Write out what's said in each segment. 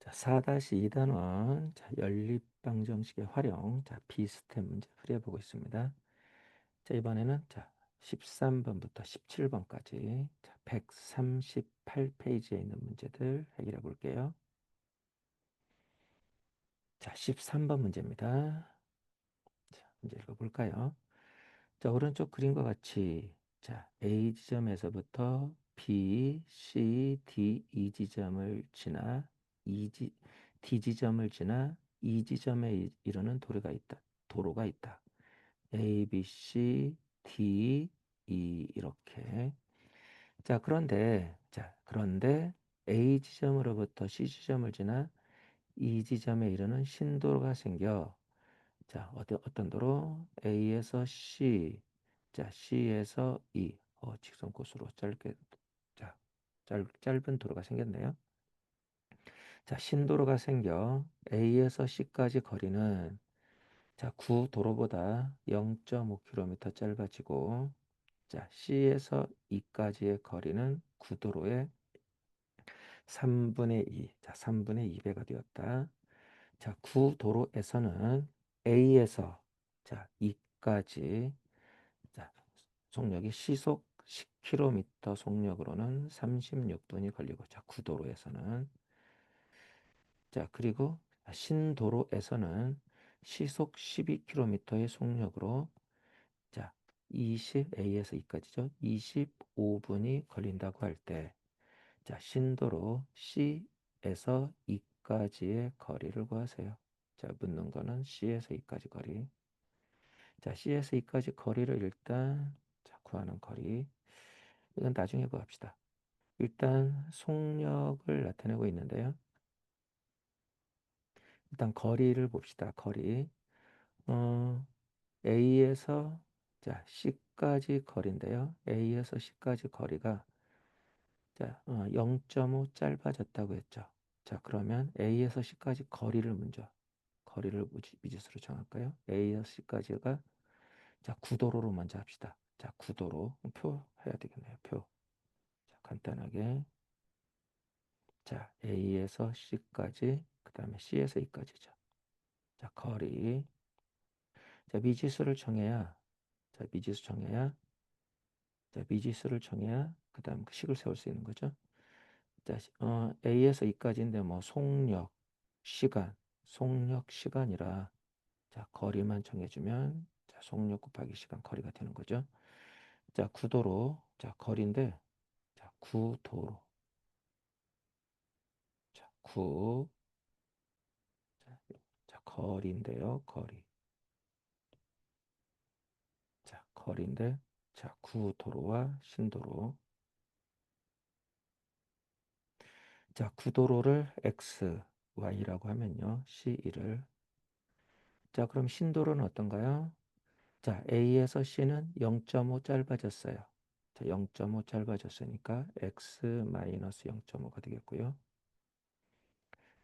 자, 4-2단원, 자, 연립방정식의 활용, 자, 비스템 문제 풀이해보고 있습니다. 자, 이번에는, 자, 13번부터 17번까지, 자, 138페이지에 있는 문제들 해결해 볼게요. 자, 13번 문제입니다. 자, 문제 읽어볼까요? 자, 오른쪽 그림과 같이, 자, A 지점에서부터 B, C, D, E 지점을 지나 D 지점을 지나 E 지점에 이르는 도로가 있다. A, B, C, D, E 이렇게. 자, 그런데 A 지점으로부터 C 지점을 지나 E 지점에 이르는 신도로가 생겨. 자, 어떤 도로? A에서 C, 자, C에서 E, 직선 코스로 자, 짧은 도로가 생겼네요. 자, 신도로가 생겨 A에서 C까지 거리는 자, 구도로보다 0.5km 짧아지고, 자, C에서 E까지의 거리는 구도로의 3분의 2, 자, 3분의 2배가 되었다. 자, 구도로에서는 A에서 자, E까지 자, 속력이 시속 10km 속력으로는 36분이 걸리고, 자, 구도로에서는 자, 그리고 신도로에서는 시속 12km의 속력으로 자, 20A에서 E까지죠. 25분이 걸린다고 할 때, 자, 신도로 C에서 E까지의 거리를 구하세요. 자, 묻는 거는 C에서 E까지 거리. 자, C에서 E까지 거리를 일단 자, 구하는 거리. 이건 나중에 구합시다. 일단 속력을 나타내고 있는데요. 일단 거리를 봅시다. 거리. 어, A에서 자, C까지 거리인데요. A에서 C까지 거리가 자, 0.5 짧아졌다고 했죠. 자, 그러면 A에서 C까지 거리를 미지수로 정할까요? A에서 C까지가 자, 구도로로 먼저 합시다. 자, 구도로 표 해야 되겠네요. 표. 자, 간단하게 자, A에서 C까지 그다음에 C에서 E까지죠. 자, 거리. 자, 미지수를 정해야 자, 미지수를 정해야 그다음 그 식을 세울 수 있는 거죠. 자, A에서 E까지인데 뭐 속력 시간이라 자, 거리만 정해주면 자, 속력 곱하기 시간 거리가 되는 거죠. 자, 구도로 자, 거리인데 자, 구도로 자, 거리인데요. 거리. 자, 거리인데 자, 구도로와 신도로. 자, 구도로를 X, Y라고 하면요. C1을 자, 그럼 신도로는 어떤가요? 자, A에서 C는 0.5 짧아졌어요. 자, 0.5 짧아졌으니까 X-0.5가 되겠고요.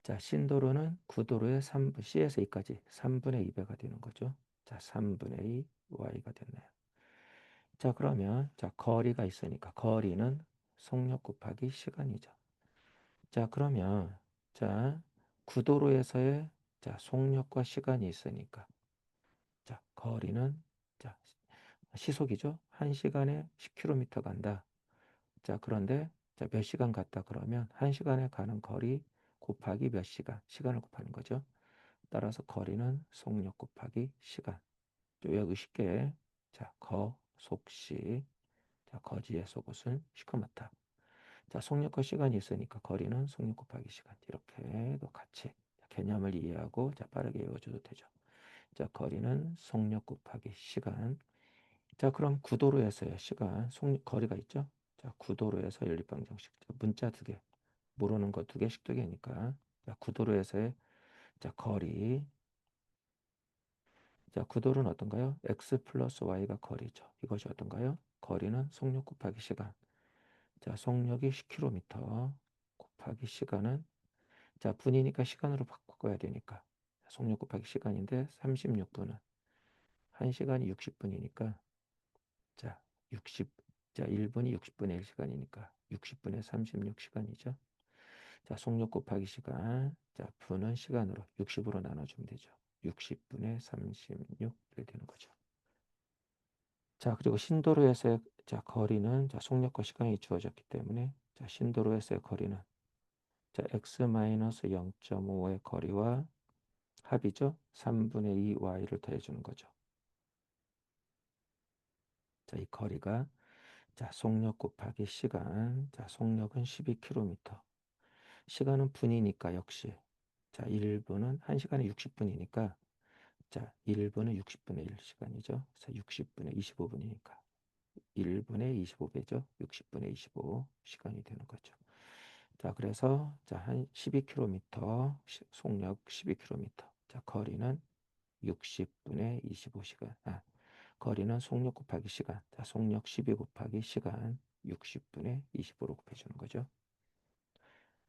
자, 신도로는 구도로의 C에서 E까지 3분의 2배가 되는 거죠. 자, 3분의 2 Y가 됐네요. 자, 그러면 자, 거리가 있으니까 거리는 속력 곱하기 시간이죠. 자, 그러면 자, 구도로에서의 자, 속력과 시간이 있으니까 자, 거리는 자, 시속이죠. 1시간에 10km 간다. 자, 그런데 자, 몇 시간 갔다 그러면 1시간에 가는 거리 곱하기 몇 시간, 시간을 곱하는 거죠. 따라서 거리는 속력 곱하기 시간. 좀 외우기 쉽게 자, 속시 자, 거지의 속옷은 시커멓다. 자, 속력과 시간이 있으니까 거리는 속력 곱하기 시간. 이렇게도 같이 개념을 이해하고 자, 빠르게 외워줘도 되죠. 자, 거리는 속력 곱하기 시간. 자, 그럼 구도로에서의 시간, 거리가 있죠? 자, 구도로에서 연립방정식. 문자 두 개. 모르는 거 두 개씩 두 개니까. 자, 구도로에서의 자, 거리. 자, 구도로는 어떤가요? x 플러스 y가 거리죠. 이것이 어떤가요? 거리는 속력 곱하기 시간. 자, 속력이 10km 곱하기 시간은 자, 분이니까 시간으로 바꿔야 되니까. 속력 곱하기 시간인데 36분은 1시간이 60분이니까 자, 60 자, 1분이 60분의 1시간이니까 60분의 36시간이죠. 자, 속력 곱하기 시간. 자, 분은 시간으로 60으로 나눠주면 되죠. 60분의 36 이렇게 되는 거죠. 자, 그리고 신도로에서의 자, 거리는 자, 속력과 시간이 주어졌기 때문에 자, 신도로에서의 거리는 자, x-0.5의 거리와 합이죠. 3분의 2 y를 더해주는 거죠. 자, 이 거리가 자, 속력 곱하기 시간. 자, 속력은 12km. 시간은 분이니까 역시 자, 1분은 1시간에 60분이니까 자, 1분은 60분의 1 시간이죠. 그래서 60분의 25분이니까 1분의 25배죠. 60분의 25 시간이 되는 거죠. 자, 그래서 자, 한 12km 속력 12km. 자, 거리는 60분의 25시간. 거리는 속력 곱하기 시간. 자, 속력 12 곱하기 시간 60분의 25로 곱해주는 거죠.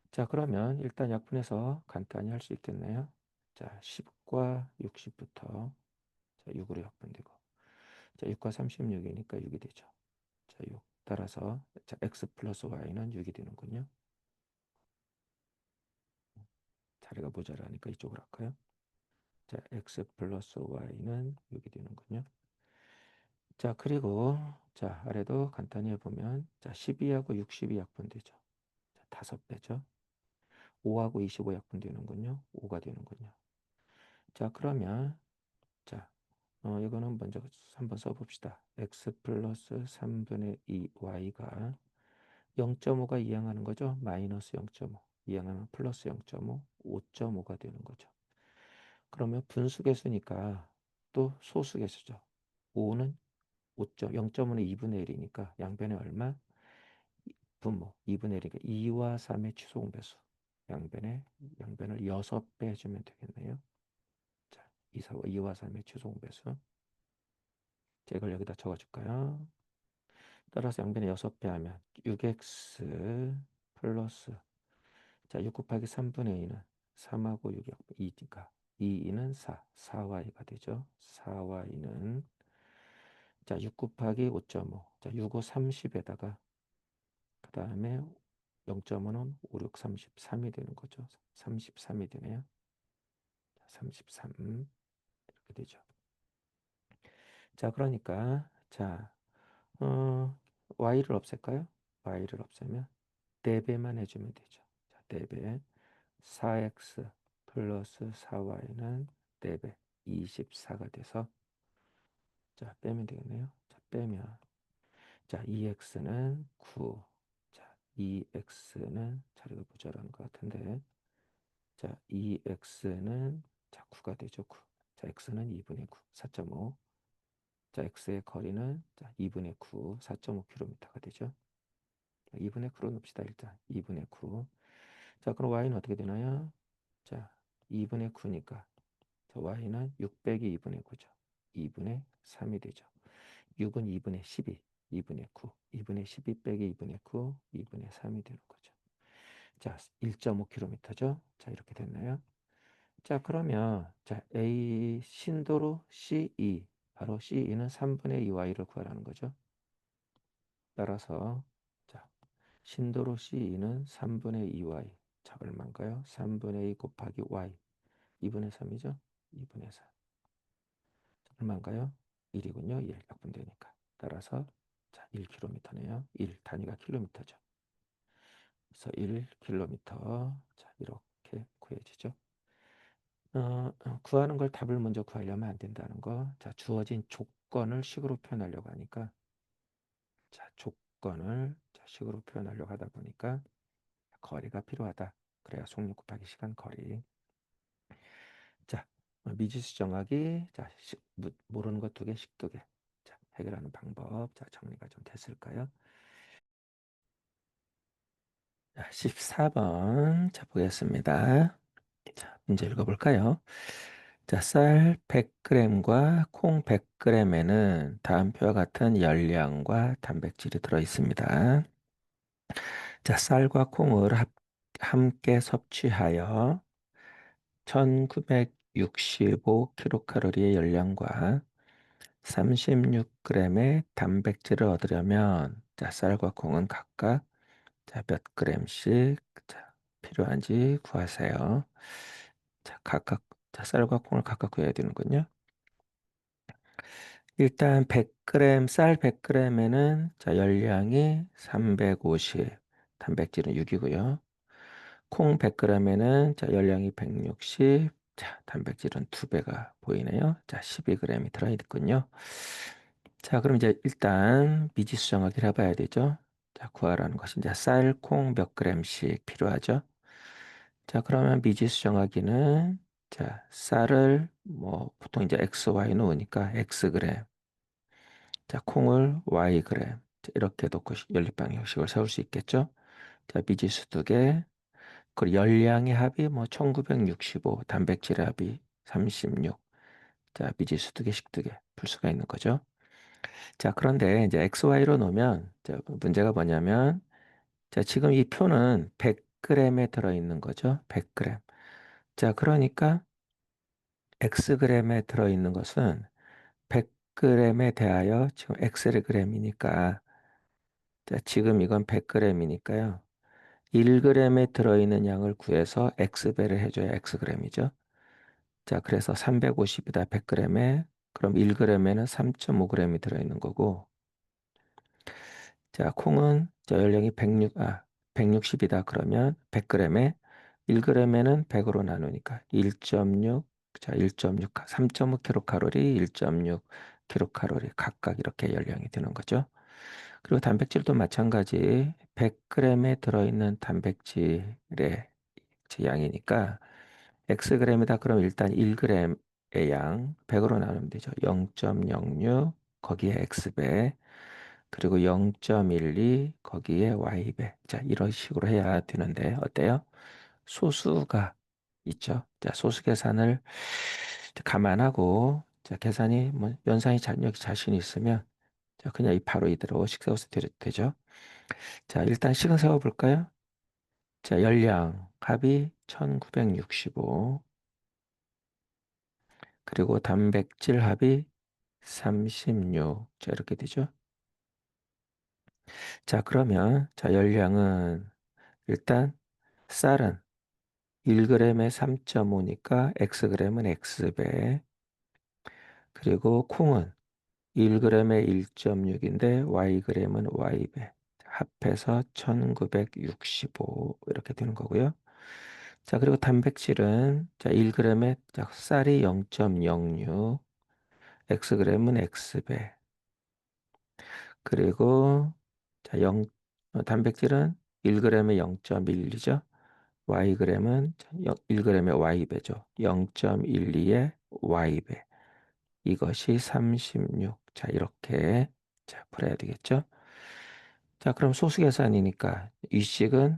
자, 그러면 일단 약분해서 간단히 할 수 있겠네요. 자, 10과 60부터 자, 6으로 약분되고 자, 6과 36이니까 6이 되죠. 자, 6 따라서 자, x 플러스 y는 6이 되는군요. 자리가 모자라니까 이쪽으로 할까요? 자, x 플러스 y는 6이 되는군요. 자, 그리고 자, 아래도 간단히 해보면 자, 12하고 60이 약분되죠. 자, 5배죠. 5하고 25 약분되는군요. 5가 되는군요. 자, 그러면 자, 이거는 먼저 한번 써봅시다. x 플러스 3분의 2 y가 0.5가 이항하는 거죠. 마이너스 0.5 이항하면 플러스 0.5 5.5가 되는 거죠. 그러면 분수계수니까 또 소수계수죠. 5는 0.5는 2분의 1이니까 양변에 얼마? 분모 2분의 1이니까 2와 3의 취소공배수 양변을 6배 해주면 되겠네요. 자, 2와 3의 취소공배수. 자, 이걸 여기다 적어줄까요? 따라서 양변에 6배 하면 6x 플러스 자, 6 곱하기 3분의 2는 3하고 6이 2니까 2는 4, 4y가 되죠. 4y는 자, 6 곱하기 5.5 자, 6, 5, 30에다가 그 다음에 0.5는 5, 6, 33이 되는 거죠. 33이 되네요. 33 이렇게 되죠. 자, 그러니까 자, y를 없앨까요? y를 없애면 4배만 해주면 되죠. 자, 4배 4x 플러스 4y는 4배 24가 돼서 자, 빼면 되겠네요. 자, 빼면 자, 2x는 9. 자, 2x는 자리가 모자라는 것 같은데 자, 2x는 자, 9가 되죠. 9. 자, x는 2분의 9, 4.5. 자, x의 거리는 자, 2분의 9, 4.5km가 되죠. 2분의 9로 놉시다. 일단 2분의 9. 자, 그럼 y는 어떻게 되나요? 자, 2분의 9니까 자, y는 6 빼기 2분의 9죠. 2분의 3이 되죠. 6은 2분의 12, 2분의 9, 2분의 12 빼기 2분의 9, 2분의 3이 되는 거죠. 자, 1.5km죠. 자, 이렇게 됐나요? 자, 그러면 자, A 신도로 CE 바로 CE는 3분의 2y를 구하라는 거죠. 따라서 자, 신도로 CE는 3분의 2y. 자, 얼마인가요? 3분의 2 곱하기 y. 2분의 3이죠? 2분의 4. 얼마인가요? 1이군요. 1 약분되니까. 따라서 자, 1km네요. 1 단위가 킬로미터죠. 그래서 1km. 자, 이렇게 구해지죠. 구하는 걸 답을 먼저 구하려면 안 된다는 거. 자, 주어진 조건을 식으로 표현하려고 하니까 자, 조건을 자, 식으로 표현하려고 하다 보니까 거리가 필요하다. 그래야 속력 곱하기 시간 거리. 자, 미지수 정하기. 자, 모르는 것 2개, 식 2개. 자, 해결하는 방법. 자, 정리가 좀 됐을까요? 자, 14번. 자, 보겠습니다. 자, 문제 읽어볼까요? 자, 쌀 100g과 콩 100g에는 다음 표와 같은 열량과 단백질이 들어 있습니다. 자, 쌀과 콩을 함께 섭취하여 1965kcal의 열량과 36g의 단백질을 얻으려면 자, 쌀과 콩은 각각 자, 몇 g씩 자, 필요한지 구하세요. 자, 각각, 자, 쌀과 콩을 각각 구해야 되는군요. 일단 100g, 쌀 100g에는 자, 열량이 350, 단백질은 6이고요. 콩 100g에는 자, 열량이 160, 자, 단백질은 2배가 보이네요. 자, 12g이 들어있군요. 자, 그럼 이제 일단 미지수 정하기를 해봐야 되죠. 자, 구하라는 것이 이제 쌀, 콩 몇 g씩 필요하죠. 자, 그러면 미지수 정하기는 자, 쌀을 뭐 보통 이제 x, y 놓으니까 xg, 자, 콩을 yg, 자, 이렇게 놓고 연립방 형식을 세울 수 있겠죠. 자, 미지수 두 개, 그리고 열량의 합이 뭐 1965, 단백질의 합이 36. 자, 미지수 두 개씩 두 개 풀 수가 있는 거죠. 자, 그런데 이제 XY로 놓으면 자, 문제가 뭐냐면 자, 지금 이 표는 100g에 들어있는 거죠. 100g. 자, 그러니까 Xg에 들어있는 것은 100g에 대하여 지금 Xg이니까 자, 지금 이건 100g이니까요. 1g에 들어있는 양을 구해서 X배를 해줘야 Xg이죠. 자, 그래서 350이다 100g에 그럼 1g에는 3.5g이 들어있는 거고 자, 콩은 자, 연령이 160이다 그러면 100g에 1g에는 100으로 나누니까 1.6 자, 1.6 3.5kcal, 1.6 kcal 각각 이렇게 연령이 되는 거죠. 그리고 단백질도 마찬가지 100g에 들어있는 단백질의 양이니까 Xg이다 그럼 일단 1g의 양 100으로 나누면 되죠. 0.06 거기에 X배 그리고 0.12 거기에 Y배. 자, 이런 식으로 해야 되는데 어때요? 소수가 있죠. 자, 소수 계산을 감안하고 자, 계산이 뭐 연산이 여기 자신이 있으면 자, 그냥 바로 이대로 식 세워서 되죠. 자, 일단 식은 세워 볼까요? 자, 열량 합이 1965 그리고 단백질 합이 36. 자, 이렇게 되죠. 자, 그러면 자, 열량은 일단 쌀은 1g에 3.5니까 xg은 x배. 그리고 콩은 1g에 1.6인데 yg은 y배. 합해서 1965 이렇게 되는 거고요. 자, 그리고 단백질은 자, 1g에 자, 쌀이 0.06, xg은 x배. 그리고 자, 단백질은 1g에 0.1이죠. yg은 1g의 y배죠. 0.12의 y배. 이것이 36. 자, 이렇게 자, 풀어야 되겠죠. 자, 그럼 소수 계산이니까 위식은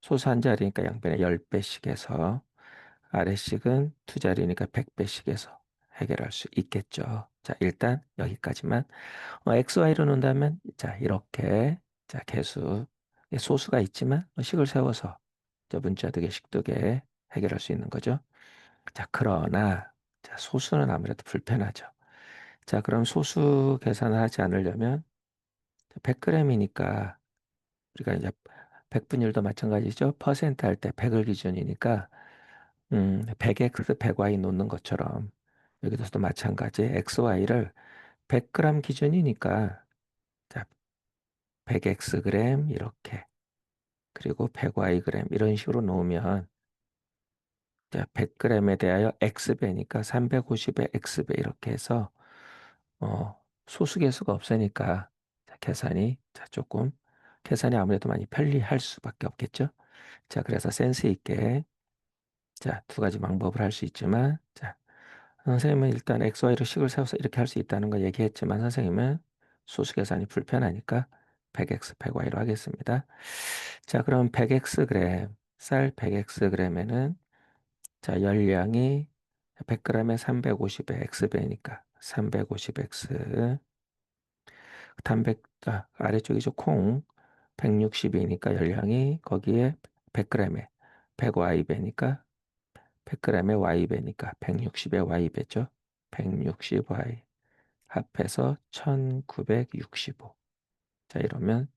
소수 한 자리니까 양변에 10배씩 해서 아래식은 두 자리니까 100배씩 해서 해결할 수 있겠죠. 자, 일단 여기까지만. XY로 놓는다면 자, 이렇게 자, 개수 소수가 있지만 식을 세워서 자, 문자 두 개씩 두 개 해결할 수 있는 거죠. 자, 그러나 자, 소수는 아무래도 불편하죠. 자, 그럼 소수 계산을 하지 않으려면 100g이니까 우리가 이제 100분율도 마찬가지죠. 퍼센트 할 때 100을 기준이니까 100x 100y 놓는 것처럼 여기서도 마찬가지 xy를 100g 기준이니까 자, 100x g 이렇게 그리고 100y g 이런 식으로 놓으면 자, 100g에 대하여 x배니까 350의 x배 이렇게 해서 소수계수가 없으니까 자, 계산이 아무래도 많이 편리할 수밖에 없겠죠. 자, 그래서 센스 있게 자, 두 가지 방법을 할 수 있지만 자, 선생님은 일단 XY로 식을 세워서 이렇게 할 수 있다는 걸 얘기했지만 선생님은 소수 계산이 불편하니까 100x, 100y로 하겠습니다. 자, 그럼 100x 쌀 100xg에는 자, 열량이 100g에 350의 x배니까 350x 아래쪽이죠. 콩 160이니까 열량이 거기에 100g에 100y배니까 100g에 y배니까 160의 y배죠. 160y 합해서 1965. 자, 이러면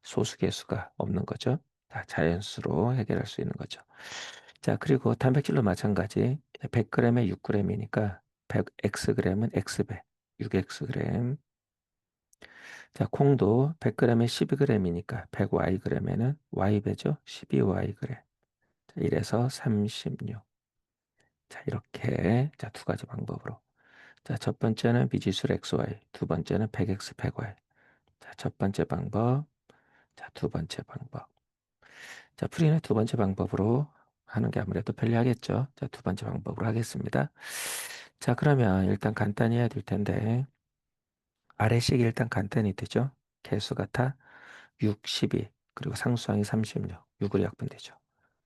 소수계수가 없는 거죠. 자, 자연수로 해결할 수 있는 거죠. 자, 그리고 단백질도 마찬가지. 100g에 6g이니까 100xg은 x배, 6xg. 자, 콩도 100g에 12g이니까 100yg에는 y배죠. 12yg. 자, 이래서 36. 자, 이렇게 자, 두 가지 방법으로. 자, 첫 번째는 미지수 XY, 두 번째는 100x, 100y. 자, 첫 번째 방법, 자, 두 번째 방법. 자, 풀이는 두 번째 방법으로 하는 게 아무래도 편리하겠죠. 자, 두 번째 방법으로 하겠습니다. 자, 그러면 일단 간단히 해야 될 텐데, 아래식이 일단 간단히 되죠. 개수가 다 6, 12, 그리고 상수항이 36, 6으로 약분되죠.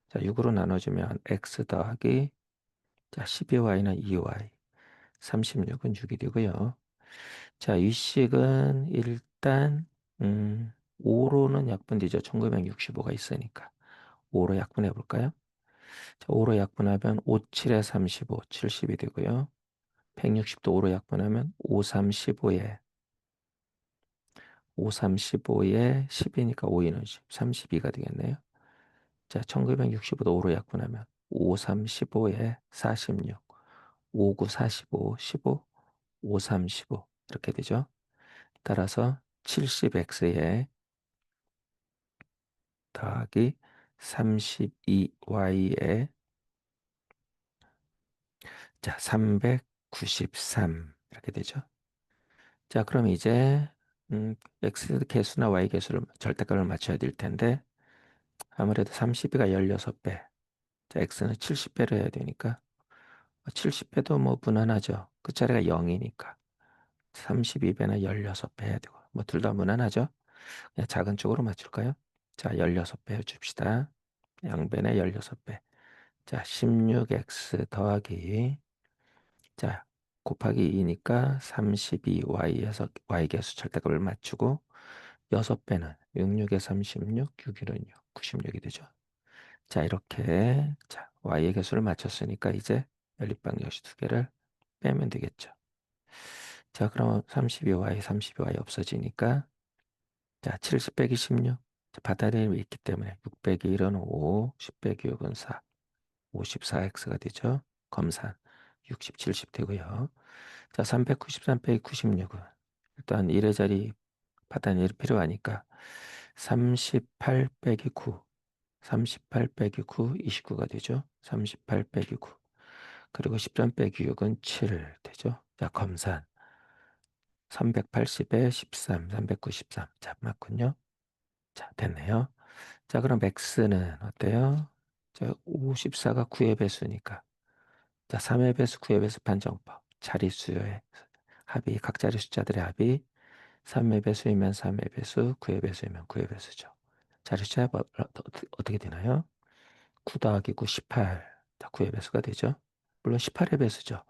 자, 6으로 나눠주면 x 더하기 자, 12y는 2y, 36은 6이 되고요. 자, 위식은 일단 5로는 약분되죠. 1965가 있으니까. 5로 약분해 볼까요? 자, 5로 약분하면 5, 7에 35, 70이 되고요. 160도 5로 약분하면 5, 3, 15에 5, 3, 15에 10이니까 5, 2는 10, 32가 되겠네요. 자, 1965도 5로 약분하면 5, 3, 15에 46, 5, 9, 45, 15, 5, 3, 15 이렇게 되죠. 따라서 70x에 더하기 32y에 자, 393 이렇게 되죠. 자, 그럼 이제 x 개수나 y 개수를 절대값을 맞춰야 될 텐데 아무래도 32가 16배. 자, x는 70배로 해야 되니까 70배도 뭐 무난하죠. 끝자리가 0이니까 32배나 16배 해야 되고 뭐 둘 다 무난하죠. 그냥 작은 쪽으로 맞출까요? 자, 16배 해줍시다. 양변에 16배. 자, 16x 더하기 자, 곱하기 2니까 32y에서 y계수 절대값을 맞추고 6배는 66에 36, 6일은 6, 96이 되죠. 자, 이렇게 자, y의 개수를 맞췄으니까 이제 연립방 역시 두 개를 빼면 되겠죠. 자, 그럼 32y, 32y 없어지니까 자, 70 빼기 16. 자, 바다리에 있기 때문에 6 빼기 1은 5, 10 빼기 6은 4, 54x가 되죠. 검산 60, 70 되고요. 자, 393 빼기 96은 일단 1의 자리 바다리 필요하니까 38 빼기 9, 38 빼기 9, 29가 되죠. 38 빼기 9. 그리고 10점 빼기 6은 7 되죠. 자, 검산 380에 13, 393. 자, 맞군요. 자, 됐네요. 자, 그럼 x는 어때요? 자, 54가 9의 배수니까. 자, 3의 배수, 9의 배수 판정법. 자릿수의 합이, 각 자리 숫자들의 합이 3의 배수이면 3의 배수, 9의 배수이면 9의 배수죠. 자릿수 합 어떻게 되나요? 9 더하기 9, 18. 자, 9의 배수가 되죠. 물론 18의 배수죠.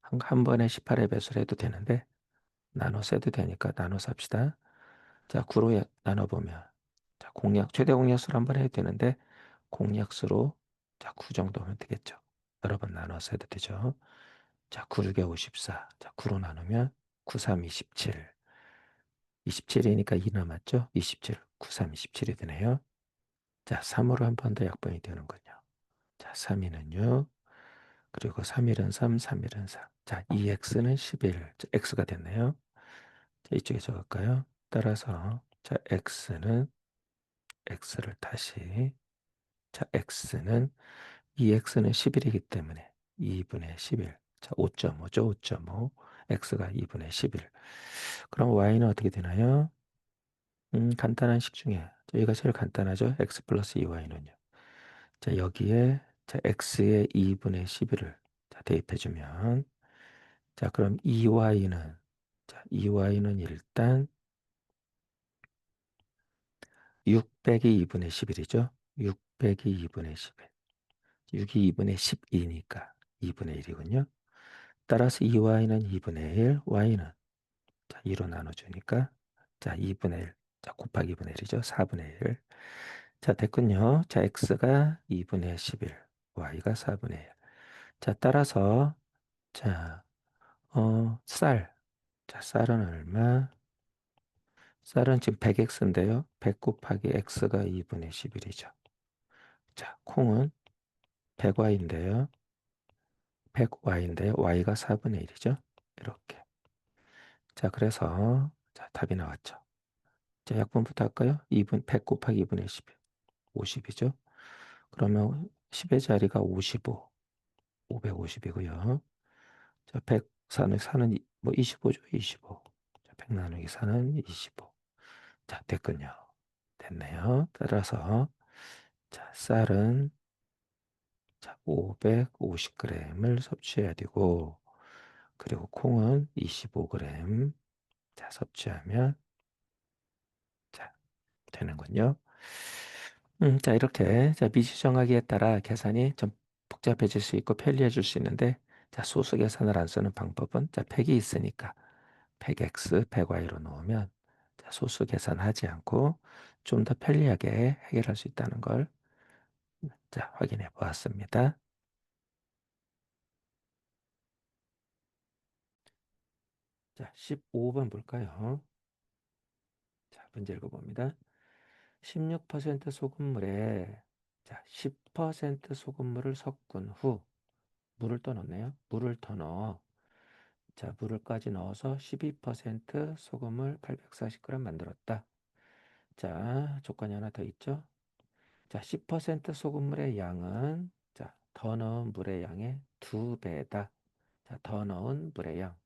한 번에 18의 배수를 해도 되는데 나눠서 해도 되니까 나눠서 합시다. 자, 9로 나눠보면 자, 최대 공약수로 한 번 해도 되는데 공약수로 자, 9 정도 하면 되겠죠. 여러 번 나눠서 해도 되죠. 자, 9, 6에 54. 자, 9로 나누면 9, 3, 27. 27이니까 2 남았죠? 27, 9, 3, 27이 되네요. 자, 3으로 한 번 더 약분이 되는군요. 자, 3, 2는 6, 그리고 3, 1은 3, 3, 1은 4. 자, 2x는 11. 자, x가 됐네요. 자, 이쪽에 적을까요? 따라서 자, x를 다시 자, x는 2x는 11이기 때문에 2분의 11. 자, 5.5죠. 5.5. x가 2분의 11. 그럼 y는 어떻게 되나요? 간단한 식 중에 여기가 제일 간단하죠. x 플러스 2y는요. 자, 여기에 자, x의 2분의 11을 자, 대입해주면 자, 그럼 2y는 자, 2y는 일단 6 빼기 2분의 11이죠. 6 빼기 2분의 11. 6이 2분의 12니까 2분의 1이군요. 따라서 2y는 2분의 1, y는 자, 2로 나눠주니까 자, 2분의 1. 자, 곱하기 2분의 1이죠. 4분의 1. 자, 됐군요. 자, x가 2분의 11, y가 4분의 1. 자, 따라서 자, 쌀. 자, 쌀은 얼마? 쌀은 지금 100x인데요. 100 곱하기 x가 2분의 11이죠. 콩은 100Y인데요. 100Y인데 Y가 4분의 1이죠. 이렇게. 자, 그래서 자, 답이 나왔죠. 자, 약분부터 할까요? 2분 100 곱하기 2분의 10. 50이죠. 그러면 10의 자리가 55. 550이고요. 자, 100 4는 뭐 25죠. 25. 자, 100 나누기 4는 25. 자, 됐군요. 됐네요. 따라서 자, 쌀은 자, 550g을 섭취해야 되고, 그리고 콩은 25g 자, 섭취하면 자, 되는군요. 자, 이렇게 자, 미지정하기에 따라 계산이 좀 복잡해질 수 있고 편리해질 수 있는데, 자, 소수 계산을 안 쓰는 방법은 자, 100이 있으니까 100x, 100y로 놓으면 자, 소수 계산하지 않고 좀 더 편리하게 해결할 수 있다는 걸 자, 확인해 보았습니다. 자, 15번 볼까요? 자, 문제 읽어봅니다. 16% 소금물에 자, 10% 소금물을 섞은 후 물을 더 넣네요. 물을 더 넣어. 자, 물을까지 넣어서 12% 소금을 840g 만들었다. 자, 조건이 하나 더 있죠. 자, 10% 소금물의 양은 자, 더 넣은 물의 양의 2배다. 자, 더 넣은 물의 양.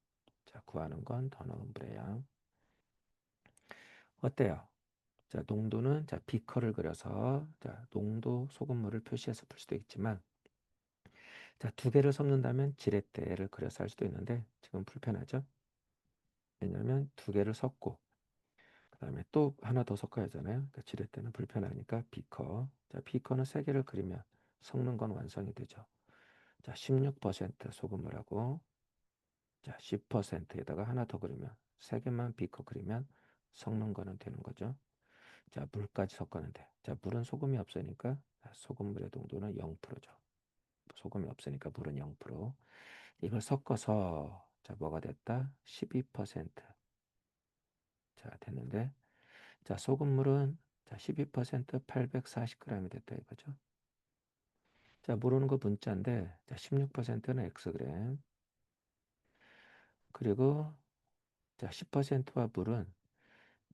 자, 구하는 건 더 넣은 물의 양. 어때요? 자, 농도는 자, 비커를 그려서 자, 농도 소금물을 표시해서 풀 수도 있지만 자, 두 개를 섞는다면 지렛대를 그려서 할 수도 있는데 지금 불편하죠? 왜냐하면 두 개를 섞고 그다음에 또 하나 더 섞어야 하잖아요. 그러니까 지렛대는 불편하니까 비커. 자, 비커는 세 개를 그리면 섞는 건 완성이 되죠. 자, 16% 소금물하고 자, 10%에다가 하나 더 그리면 세 개만 비커 그리면 섞는 거는 되는 거죠. 자, 물까지 섞었는데 자, 물은 소금이 없으니까 자, 소금물의 농도는 0%죠. 소금이 없으니까 물은 0%. 이걸 섞어서 자, 뭐가 됐다? 12%. 자, 됐는데 자, 소금물은 자, 12% 840g이 됐다 이거죠. 자, 모르는 거 문자인데 자, 16%는 xg. 그리고 자, 10%와 물은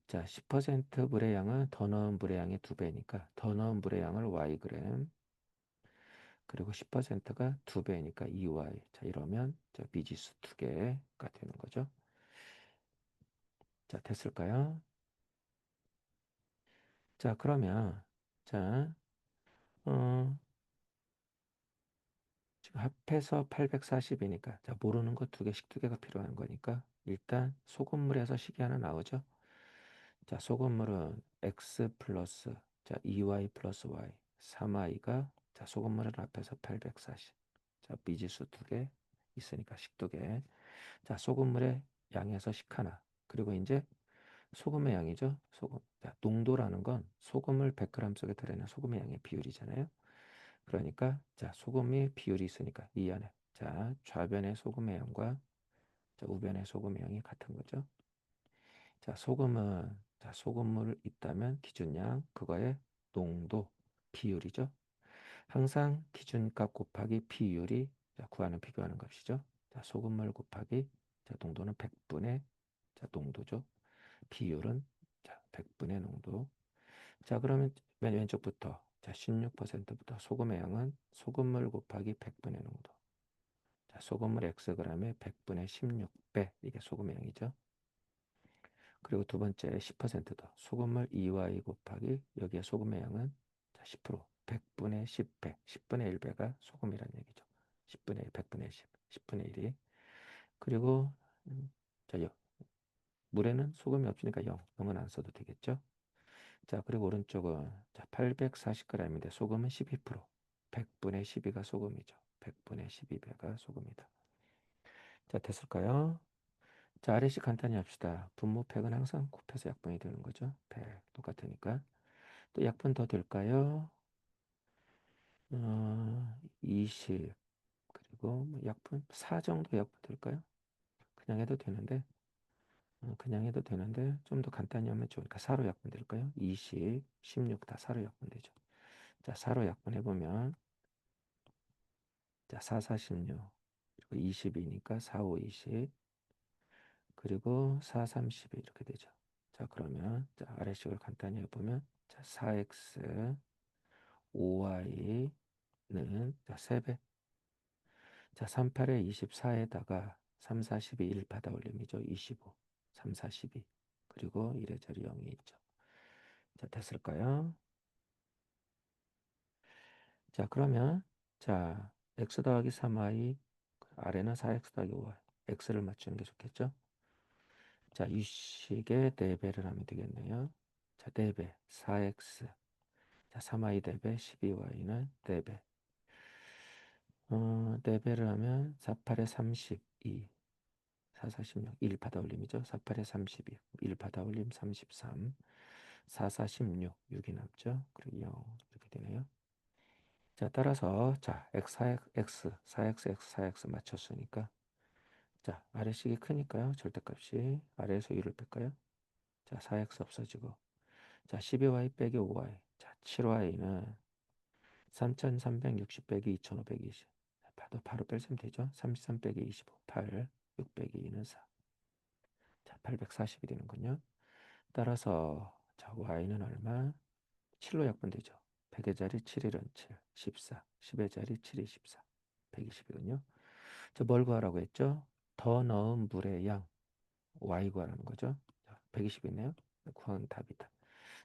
자, 10% 물의 양은 더 넣은 물의 양의 2배니까 더 넣은 물의 양을 yg. 그리고 10%가 2배니까 2y. 자, 이러면 자, 미지수 2개가 되는 거죠. 자, 됐을까요? 자, 그러면 자, 어, 지금 합해서 840이니까 자, 모르는 거 두 개씩 두 개가 필요한 거니까 일단 소금물에서 식이 하나 나오죠. 자, 소금물은 x 플러스 자, 2y 플러스 y 3y가 자, 소금물을 합해서 840. 자, 미지수 두 개 있으니까 식 두 개. 자, 소금물의 양에서 식 하나. 그리고 이제 소금의 양이죠. 소금. 자, 농도라는 건 소금을 100g 속에 들어있는 소금의 양의 비율이잖아요. 그러니까 자, 소금의 비율이 있으니까 이 안에 자, 좌변의 소금의 양과 자, 우변의 소금의 양이 같은 거죠. 자, 소금은 자, 소금물 있다면 기준량 그거의 농도 비율이죠. 항상 기준값 곱하기 비율이 자, 구하는 비교하는 값이죠. 자, 소금물 곱하기 자, 농도는 100분의 자, 농도죠. 비율은 자, 100분의 농도. 자, 그러면 맨 왼쪽부터 자, 16%부터 소금의 양은 소금물 곱하기 100분의 농도. 자, 소금물 xg에 100분의 16배 이게 소금의 양이죠. 그리고 두 번째 10%더 소금물 2y 곱하기 여기에 소금의 양은 자, 10% 100분의 10배 10분의 1배가 소금이라는 얘기죠. 10분의 1, 100분의 10, 10분의 1이 그리고 자, 물에는 소금이 없으니까 0, 0은 안 써도 되겠죠. 자, 그리고 오른쪽은 자, 840g인데 소금은 12%. 100분의 12가 소금이죠. 100분의 12배가 소금이다. 자, 됐을까요? 자, 아래식 간단히 합시다. 분모팩은 항상 곱해서 약분이 되는 거죠. 100 똑같으니까. 또 약분 더 될까요? 20 그리고 뭐 약분 4 정도 약분 될까요? 그냥 해도 되는데 그냥 해도 되는데 좀 더 간단히 하면 좋으니까 4로 약분 될까요? 20, 16 다 4로 약분되죠. 자, 4로 약분해보면, 자, 4, 46, 그리고 22니까 4, 5, 20, 그리고 4, 32 이렇게 되죠. 자, 그러면 자, 아래식을 간단히 해보면, 자, 4x, 5y는 자, 3배. 자, 38에 24에다가 3, 4, 12, 1 받아 올림이죠. 25, 3, 4, 12. 그리고 1의 자리 0이 있죠. 자, 됐을까요? 자, 그러면 자, x 더하기 3y, 아래는 4x 더하기 5y. x를 맞추는 게 좋겠죠? 자, 이 식의 4배를 하면 되겠네요. 자, 4배, 4x. 자, 3y 4배, 12y는 4배. 4배를 하면 4, 8에 32, 4, 46, 1 받아 올림이죠. 4, 8에 32, 1 받아 올림 33, 4, 46, 6이 남죠. 그리고 0 이렇게 되네요. 자, 따라서 자, x, 4x, 4x, x, 4x 맞췄으니까 자, 아래식이 크니까요. 절대값이 아래에서 1을 뺄까요? 자, 4x 없어지고 자, 12y 빼기 5y. 자, 7y는 3360 빼기 2520. 바로 뺄셈 되죠? 33 빼기 25, 8, 6 빼기 2는 4. 자, 840이 되는군요. 따라서 자, y는 얼마? 7로 약분되죠. 100의 자리 7일은 7, 14, 10의 자리 7이 14, 120이군요. 저 뭘 구하라고 했죠? 더 넣은 물의 양, y 구하라는 거죠. 자, 120이네요. 구하는 답이다.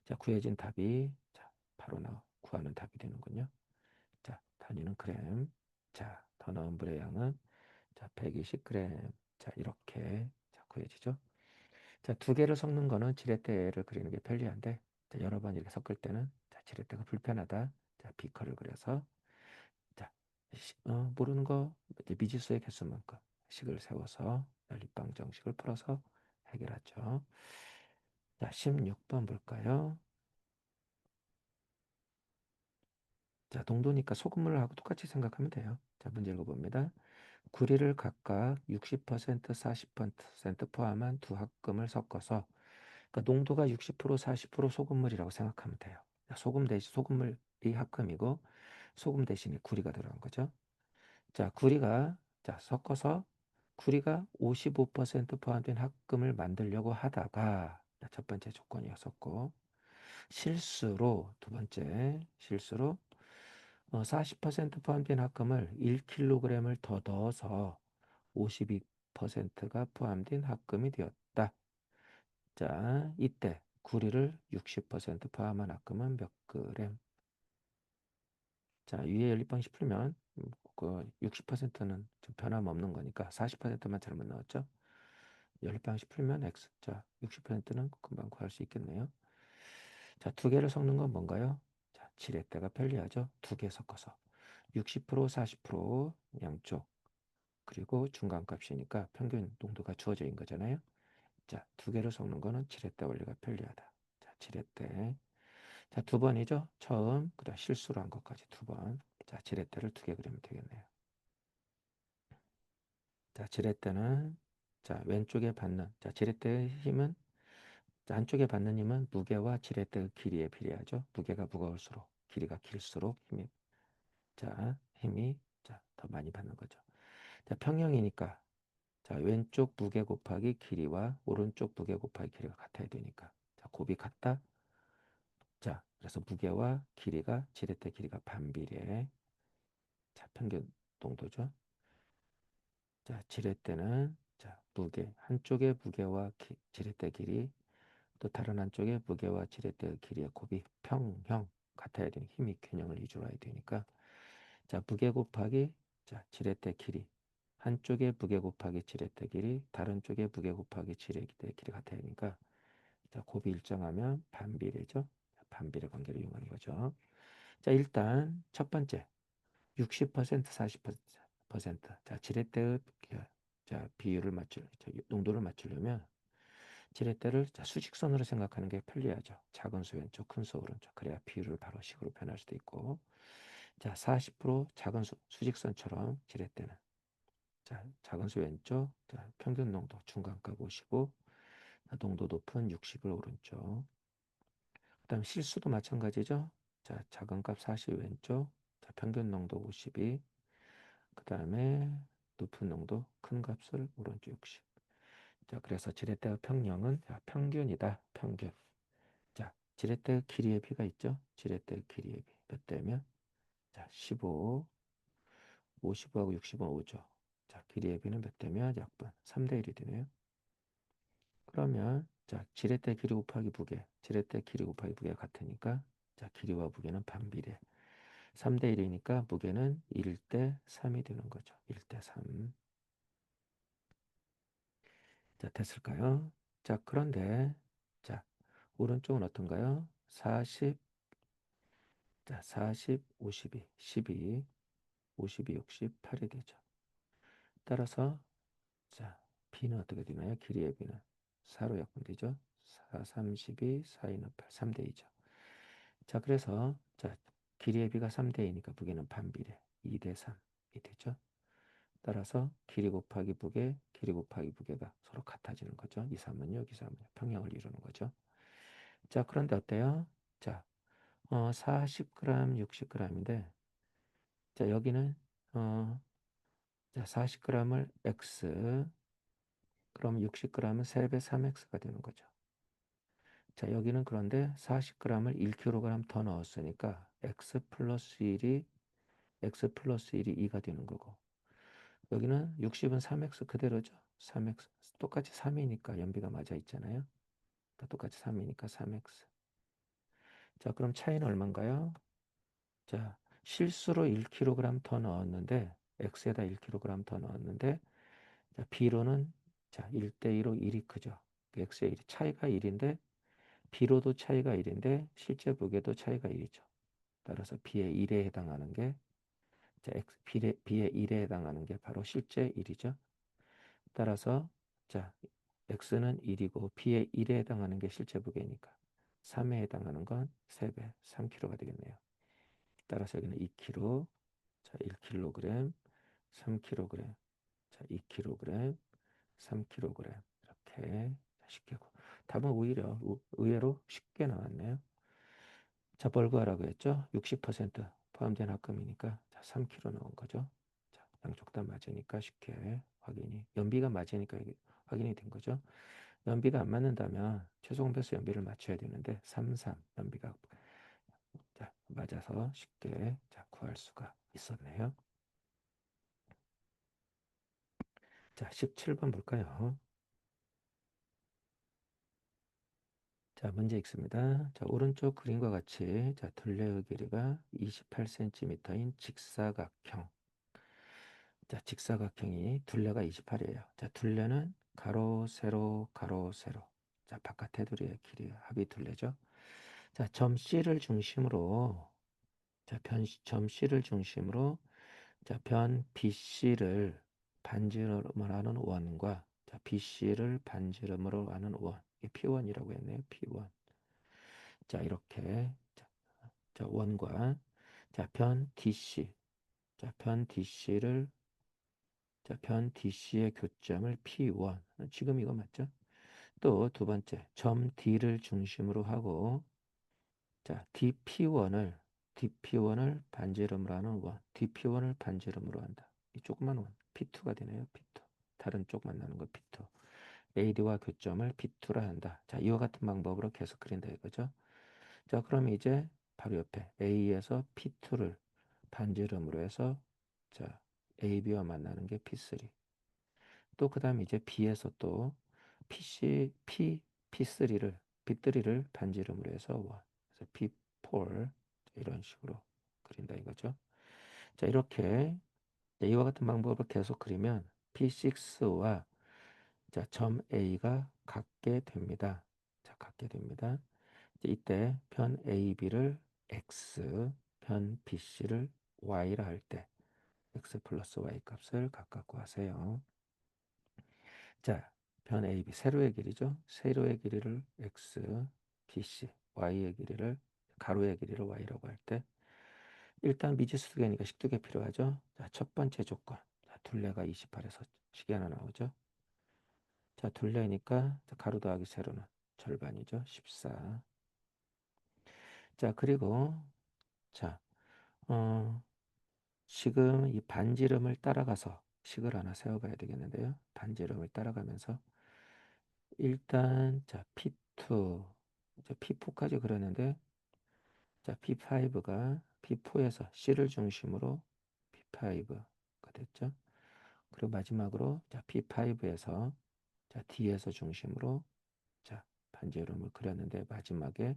자, 구해진 답이 자, 바로 구하는 답이 되는군요. 자, 단위는 그램. 자, 더 넣은 물의 양은 자, 120g. 자, 이렇게 자, 구해지죠. 자, 두 개를 섞는 거는 지렛대를 그리는 게 편리한데 자, 여러 번 이렇게 섞을 때는 자, 지렛대가 불편하다. 자, 비커를 그려서 자, 모르는 거 이제 미지수의 개수만큼 식을 세워서 연립방 정식을 풀어서 해결하죠. 자, 16번 볼까요? 자, 농도니까 소금물을 하고 똑같이 생각하면 돼요. 자, 문제 읽어봅니다. 구리를 각각 60%, 40% 포함한 두 합금을 섞어서 그러니까 농도가 60%, 40% 소금물이라고 생각하면 돼요. 소금 대신 소금물이 합금이고 소금 대신에 구리가 들어간 거죠. 자, 구리가 자, 섞어서 구리가 55% 포함된 합금을 만들려고 하다가 첫 번째 조건이었었고 실수로 두 번째 실수로 40% 포함된 합금을 1kg을 더 넣어서 52%가 포함된 합금이 되었다. 자, 이때 구리를 60% 포함한 합금은 몇 그램? 자, 위에 연립방식 풀면 그 60%는 변함없는 거니까 40%만 잘못 나왔죠? 연립방식 풀면 x. 자, 60%는 금방 구할 수 있겠네요. 자, 두 개를 섞는 건 뭔가요? 자, 지렛대가 편리하죠? 두 개 섞어서 60%, 40% 양쪽 그리고 중간값이니까 평균 농도가 주어져 있는 거잖아요. 자, 두 개를 섞는 거는 지렛대 원리가 편리하다. 자, 지렛대. 자, 두 번이죠. 처음, 그다음 실수로 한 것까지 두 번. 자, 지렛대를 두 개 그리면 되겠네요. 자, 지렛대는 자, 왼쪽에 받는 자, 지렛대의 힘은 자, 한쪽에 받는 힘은 무게와 지렛대의 길이에 비례하죠. 무게가 무거울수록 길이가 길수록 힘이 자, 더 많이 받는 거죠. 자, 평형이니까 자, 왼쪽 무게 곱하기 길이와 오른쪽 무게 곱하기 길이가 같아야 되니까 자, 곱이 같다. 자, 그래서 무게와 길이가 지렛대 길이가 반비례. 자, 평균 농도죠. 자, 지렛대는 자, 무게 한쪽의 무게와 지렛대 길이 또 다른 한쪽의 무게와 지렛대 길이의 곱이 평형 같아야 되니 힘이 균형을 이루어야 되니까 자, 무게 곱하기 자, 지렛대 길이 한쪽의 무게 곱하기 지렛대 길이 다른 쪽의 무게 곱하기 지렛대 길이 같아야 되니까 자, 곱이 일정하면 반비례죠. 반비례 관계를 이용하는 거죠. 자, 일단 첫 번째 60%, 40%. 자, 지렛대의 자, 비율을 농도를 맞추려면 지렛대를 자, 수직선으로 생각하는 게 편리하죠. 작은 수 왼쪽, 큰 수 오른쪽. 그래야 비율을 바로 식으로 변할 수도 있고. 자, 40% 작은 수 수직선처럼 지렛대는 자, 작은 수 왼쪽, 자, 평균 농도 중간값 55, 농도 높은 60을 오른쪽. 그다음 실수도 마찬가지죠. 자, 작은 값 40 왼쪽. 자, 평균 농도 52. 그 다음에 높은 농도 큰 값을 오른쪽 60. 자, 그래서 지렛대 평형은 자, 평균이다. 평균. 자, 지렛대 길이의 비가 있죠? 지렛대 길이의 비. 몇 대면? 자, 15, 55하고 60은 5죠. 자, 길이의 비는 몇 대면? 약분. 3대 1이 되네요. 그러면 자, 지렛대 길이 곱하기 무게. 지렛대 길이 곱하기 무게가 같으니까 자, 길이와 무게는 반비례. 3대 1이니까 무게는 1대 3이 되는 거죠. 1대 3. 자, 됐을까요? 자, 그런데 자, 오른쪽은 어떤가요? 40, 자, 40, 52, 12, 52, 60, 8이 되죠. 따라서 자, B는 어떻게 되나요? 길이의 B는 4로 약분되죠. 4, 32, 4, 2는 8, 3대 2죠. 자, 그래서 자, 길이의 B가 3대 2니까 무게는 반비례 2대 3이 되죠. 따라서 길이 곱하기 무게, 길이 곱하기 무게가 서로 같아지는 거죠. 2, 3은 6, 2, 3은 평형을 이루는 거죠. 자, 그런데 어때요? 자, 40g, 60g인데, 자, 여기는, 자, 40g을 x, 그럼 60g은 3배 3x가 되는 거죠. 자, 여기는 그런데 40g을 1kg 더 넣었으니까 x 플러스 1이 2가 되는 거고, 여기는 60은 3x 그대로죠. 3x, 똑같이 3이니까 연비가 맞아 있잖아요. 똑같이 3이니까 3x. 자, 그럼 차이는 얼마인가요? 자, 실수로 1kg 더 넣었는데 x에다 1kg 더 넣었는데 자, b로는 자, 1대2로 1이 크죠. x의 1이 차이가 1인데 b로도 차이가 1인데 실제 무게도 차이가 1이죠. 따라서 b의 1에 해당하는 게 자, b의 1에 해당하는 게 바로 실제 1이죠. 따라서 자, x는 1이고 b의 1에 해당하는 게 실제 무게니까 3에 해당하는 건 3배, 3kg가 되겠네요. 따라서 여기는 2kg, 자, 1kg, 3kg, 자, 2kg, 3kg 이렇게 쉽게 답은 오히려 의외로 쉽게 나왔네요. 자, 뭘 구하라고 했죠? 60% 포함된 합금이니까 자, 3kg 나온 거죠. 자, 양쪽 다 맞으니까 쉽게 연비가 맞으니까 이게 확인이 된 거죠. 연비가 안 맞는다면 최종 배수 연비를 맞춰야 되는데 3, 3 연비가 자, 맞아서 쉽게 자, 구할 수가 있었네요. 자, 17번 볼까요? 자, 문제 읽습니다. 자, 오른쪽 그림과 같이 자, 둘레의 길이가 28cm인 직사각형. 자, 직사각형이 둘레가 28이에요. 자, 둘레는 가로, 세로, 가로, 세로. 자, 바깥 테두리의 길이 합이 둘레죠. 자, 점 C를 중심으로 점 C를 중심으로 자, 변 BC를 반지름을 하는 원과 자, BC를 반지름으로 하는 원. 이게 P1이라고 했네요. P1. 자, 이렇게 자, 원과 자, 변 DC. 자, 변 DC의 교점을 P1. 지금 이거 맞죠? 또 두 번째, 점 D를 중심으로 하고 자, DP1을 반지름으로 하는 원. DP1을 반지름으로 한다. 이 조그만 원. P2가 되네요. P2. 다른 쪽 만나는 거 P2. AD와 교점을 P2라 한다. 자, 이와 같은 방법으로 계속 그린다 이거죠. 자, 그럼 이제 바로 옆에 A에서 P2를 반지름으로 해서 자, AB와 만나는 게 P3. 또 그다음 이제 B에서 또 P3를 반지름으로 해서 원. 그래서 P4 이런 식으로 그린다 이거죠. 자, 이렇게 이와 같은 방법을 계속 그리면 P6와 자, 점 A가 같게 됩니다. 자, 같게 됩니다. 이때 편 AB를 X, 편 BC를 Y라 할 때 X 플러스 Y 값을 각각 구하세요. 자, 편 AB 세로의 길이죠. 세로의 길이를 X, BC, Y의 길이를 가로의 길이를 Y라고 할 때 일단 미지수계니까 식두개 필요하죠. 자, 첫 번째 조건. 자, 둘레가 28에서 식이 하나 나오죠. 자, 둘레니까 가로 더하기 세로는 절반이죠. 14. 자, 그리고 자, 어, 지금 이 반지름을 따라가서 식을 하나 세워봐야 되겠는데요. 반지름을 따라가면서 일단 자 P2, 자 P4까지 그렸는데 자 P5가 P4에서 C를 중심으로 P5가 됐죠. 그리고 마지막으로 자 P5에서 자 D에서 중심으로 자 반지름을 그렸는데 마지막에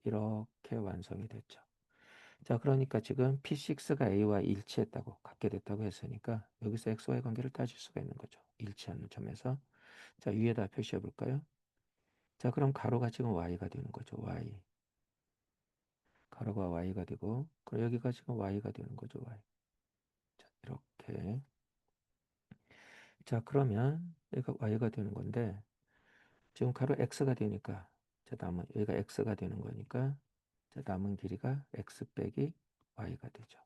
이렇게 완성이 됐죠. 자, 그러니까 지금 P6가 A와 일치했다고 같게 됐다고 했으니까 여기서 XY 관계를 따질 수가 있는 거죠. 일치하는 점에서. 자, 위에다 표시해 볼까요? 자, 그럼 가로가 지금 Y가 되는 거죠. Y. 가로가 Y가 되고, 그럼 여기가 지금 Y가 되는 거죠. Y. 자, 이렇게. 자, 그러면 여기가 Y가 되는 건데, 지금 가로 X가 되니까, 자, 여기가 X가 되는 거니까, 자, 남은 길이가 X 빼기 Y가 되죠.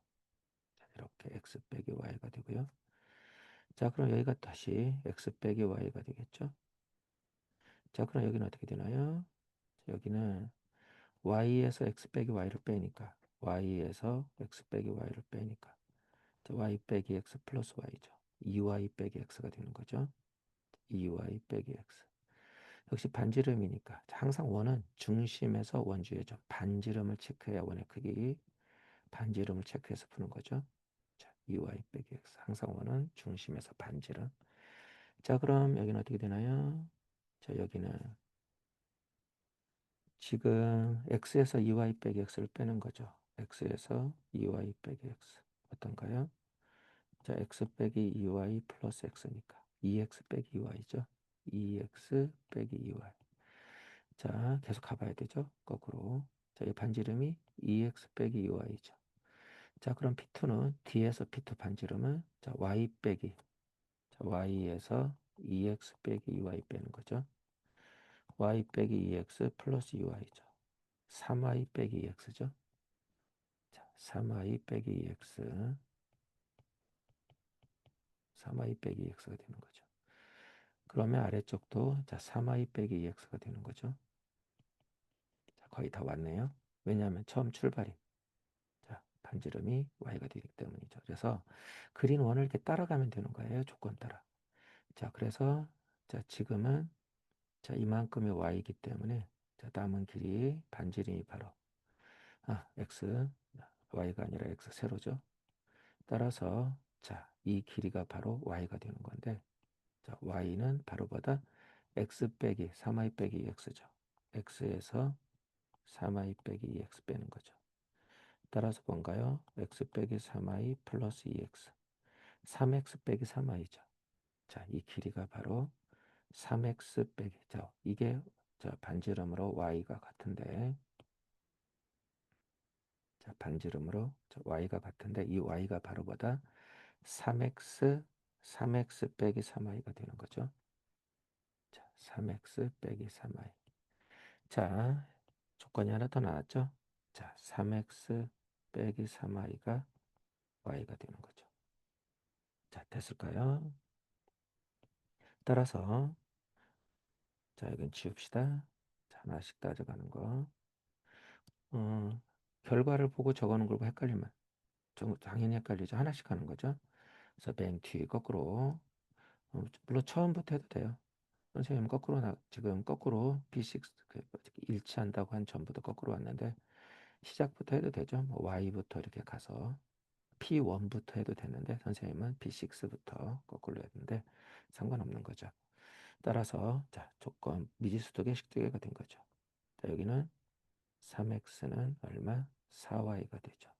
자, 이렇게 X 빼기 Y가 되고요. 자, 그럼 여기가 다시 X 빼기 Y가 되겠죠. 자, 그럼 여기는 어떻게 되나요? 자, 여기는 Y에서 X 빼기 Y를 빼니까, Y에서 X 빼기 Y를 빼니까, 자, Y 빼기 X 플러스 Y죠. 2Y 빼기 X가 되는 거죠. 2Y 빼기 X. 역시 반지름이니까 항상 원은 중심에서 원주의 점 반지름을 체크해야 원의 크기 반지름을 체크해서 푸는 거죠. 자, 2Y 빼기 X. 항상 원은 중심에서 반지름. 자, 그럼 여기는 어떻게 되나요? 자, 여기는 지금 x에서 2y 빼기 x를 빼는 거죠. x에서 2y 빼기 x 어떤가요? 자, x 빼기 2y 플러스 x니까 2x 빼기 2y죠. 2x 빼기 2y. 자, 계속 가봐야 되죠. 거꾸로. 자, 이 반지름이 2x 빼기 2y죠. 자, 그럼 P2는 D에서 P2 반지름은 자, y 빼기 자, y에서 2x 빼기 2y 빼는 거죠. y 빼기 2x 플러스 2y죠. 3y 빼기 2x죠. 자, 3y 빼기 2x, 3y 빼기 2x가 되는 거죠. 그러면 아래쪽도 자 3y 빼기 2x가 되는 거죠. 자, 거의 다 왔네요. 왜냐하면 처음 출발이 자 반지름이 y가 되기 때문이죠. 그래서 그린 원을 이렇게 따라가면 되는 거예요. 조건 따라. 자, 그래서 자 지금은 자 이만큼의 y이기 때문에 자 남은 길이 반지름이 바로 x y가 아니라 x 세로죠. 따라서 자 이 길이가 바로 y가 되는 건데 자 y는 바로보다 x 빼기 3y 빼기 x죠. x에서 3y 빼기 2x 빼는 거죠. 따라서 뭔가요? x 빼기 3y 플러스 2x 3x 빼기 3y죠. 자, 이 길이가 바로 3x 빼기 이게 반지름으로 y가 같은데 자, 반지름으로 y가 같은데 이 y가 바로보다 3x 빼기 3y가 되는 거죠. 자, 3x 빼기 3y. 자, 조건이 하나 더 나왔죠. 자, 3x 빼기 3y가 y가 되는 거죠. 자, 됐을까요? 따라서 자, 이건 지웁시다. 자, 하나씩 따져가는 거. 어, 결과를 보고 적어놓은 걸고 헷갈리면 당연히 헷갈리죠. 하나씩 하는 거죠. 그래서 맨 뒤 거꾸로 물론 처음부터 해도 돼요. 선생님 거꾸로 지금 거꾸로 B6 일치한다고 한 전부터 거꾸로 왔는데 시작부터 해도 되죠. 뭐 Y부터 이렇게 가서 P1부터 해도 되는데 선생님은 P6부터 거꾸로 했는데 상관없는 거죠. 따라서 자 조건 미지수 두 개씩 두 개가 된 거죠. 자, 여기는 3x는 얼마? 4y가 되죠.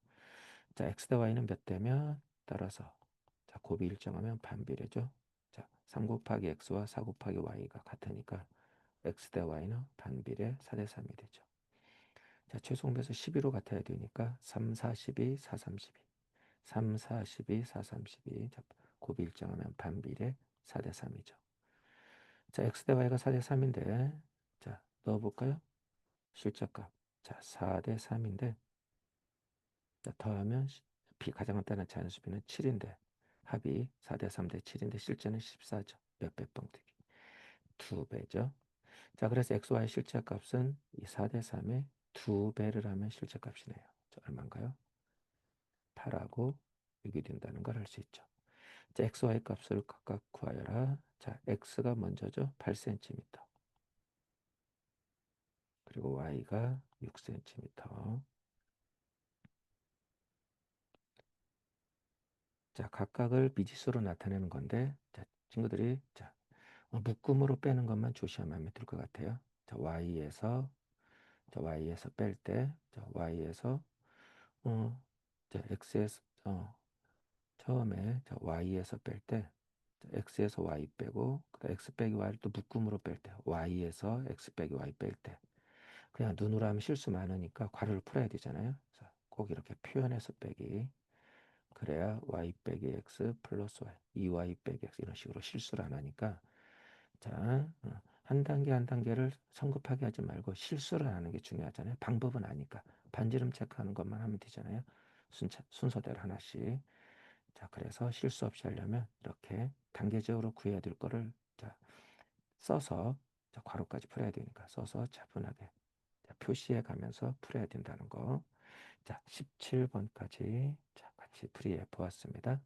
자, x 대 y는 몇 대면 따라서 자 곱이 일정하면 반비례죠. 자, 3 곱하기 x와 4 곱하기 y가 같으니까 x 대 y는 반비례 4 대 3이 되죠. 자, 최소공배수 12로 같아야 되니까 3, 4, 12, 4, 3, 12. 3, 4, 12, 4, 3, 12. 자, 곱이 일정하면 반비례 4 대 3이죠. 자, x 대 y가 4 대 3인데 자, 넣어볼까요? 실적값. 자, 4 대 3인데 자, 더하면 가장 간단한 자연수비는 7인데 합이 4 대 3 대 7인데 실제는 14죠. 몇 배 뻥튀기. 2배죠. 자, 그래서 XY 실제값은 이 4 대 3의 2배를 하면 실제값이네요. 자, 얼마인가요? 8하고 6이 된다는 걸 알 수 있죠. 자, x, y 값을 각각 구하여라. 자, x가 먼저죠. 8cm. 그리고 y가 6cm. 자, 각각을 미지수로 나타내는 건데, 자, 친구들이, 자, 묶음으로 빼는 것만 조심하면 될 것 같아요. 자, y에서 뺄 때, 자, y에서, 자, x에서, 처음에, 자, y에서 뺄 때, 자, x에서 y 빼고, 그다음 x 빼기 y를 또 묶음으로 뺄 때, y에서 x 빼기 y 뺄 때, 그냥 눈으로 하면 실수 많으니까 괄호를 풀어야 되잖아요. 그래서 꼭 이렇게 표현해서 빼기. 그래야 y 빼기 x 플러스 y, 2y 빼기 x 이런 식으로 실수를 안 하니까 자, 한 단계 한 단계를 성급하게 하지 말고 실수를 안 하는 게 중요하잖아요. 방법은 아니까 반지름 체크하는 것만 하면 되잖아요. 순서대로 하나씩. 자, 그래서 실수 없이 하려면 이렇게 단계적으로 구해야 될 거를 자, 써서 자, 괄호까지 풀어야 되니까 써서 차분하게 자, 표시해 가면서 풀어야 된다는 거. 자, 17번까지 자, 같이 풀이해 보았습니다.